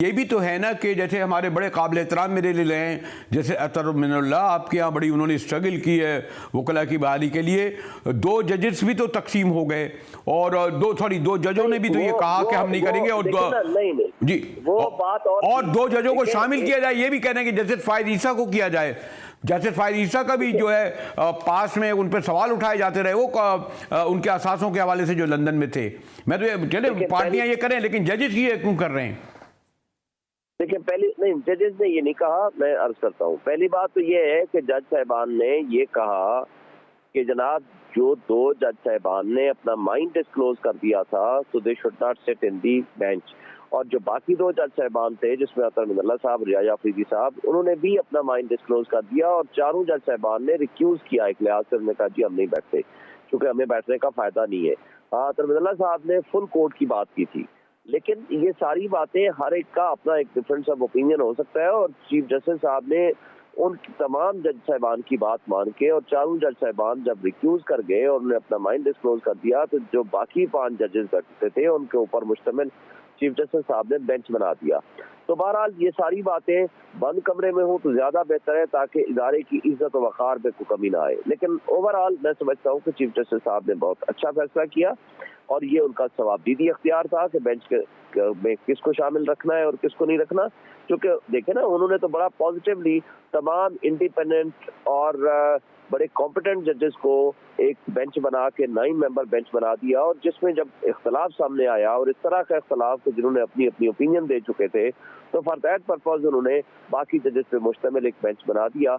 ये भी तो है ना कि जैसे हमारे बड़े काबिल एहतराम मेरे लिए हैं, जैसे अतर मिनल्ला, आपके यहाँ बड़ी उन्होंने स्ट्रगल की है वकला की बहाली के लिए। 2 जजेस भी तो तकसीम हो गए और दो जजों ने भी तो ये कहा कि हम नहीं करेंगे। और नहीं जी वो बात और 2 जजों को शामिल किया जाए, ये भी कह रहे हैं कि जस्टिस फायद ईसा को किया जाए। जस्टिस फायद ईसा का भी जो है पास में उन पर सवाल उठाए जाते रहे, वो उनके असासों के हवाले से जो लंदन में थे। मैं तो ये चले पार्टियां ये करें, लेकिन जजेस ये क्यों कर रहे हैं? देखिए, पहली नहीं, जजेस ने ये नहीं कहा, मैं अर्ज करता हूँ। पहली बात तो ये है कि जज साहिबान ने ये कहा कि जनाब जो 2 जज साहिबान ने अपना माइंड डिस्क्लोज कर दिया था, तो they should not sit in the bench. और जो बाकी 2 जज साहिबान थे, जिसमें अतर मिनल्ला साहब, रियाज अफरीदी साहब, उन्होंने भी अपना माइंड डिस्क्लोज कर दिया और चारों जज साहिबान ने रिक्यूज किया एक लिहाज से। उन्होंने कहा जी हम नहीं बैठते, क्योंकि हमें बैठने का फायदा नहीं है। अतर मिनल्ला साहब ने फुल कोर्ट की बात की थी, लेकिन ये सारी बातें हर एक का अपना एक डिफरेंस ऑफ ओपिनियन हो सकता है। और चीफ जस्टिस साहब ने उन तमाम जज साहिबान की बात मान के, और चारों जज साहिबान जब रिक्यूज कर गए और उन्होंने अपना माइंड डिस्क्लोज कर दिया, तो जो बाकी 5 जजेस बैठते थे उनके ऊपर मुश्तमिल चीफ जस्टिस साहब ने बेंच बना दिया। तो बहरहाल ये सारी बातें बंद कमरे में हो तो ज्यादा बेहतर है, ताकि इदारे की इज्जत और वक़ार में कोई कमी ना आए। लेकिन ओवरऑल मैं समझता हूँ कि चीफ जस्टिस साहब ने बहुत अच्छा फैसला किया, और ये उनका सवाबदीदी अख्तियार था कि बेंच में किसको शामिल रखना है और किसको नहीं रखना। क्योंकि देखे ना, उन्होंने तो बड़ा पॉजिटिवली तमाम इंडिपेंडेंट और बड़े कॉम्पिटेंट जजेस को एक बेंच बना के 9 मेंबर बेंच बना दिया। और जिसमें जब इख्तलाफ सामने आया, और इस तरह का इख्तलाफ को जिन्होंने अपनी अपनी ओपिनियन दे चुके थे, तो फॉर दैट पर्पज उन्होंने बाकी जजेस पे मुश्तमिल एक बेंच बना दिया।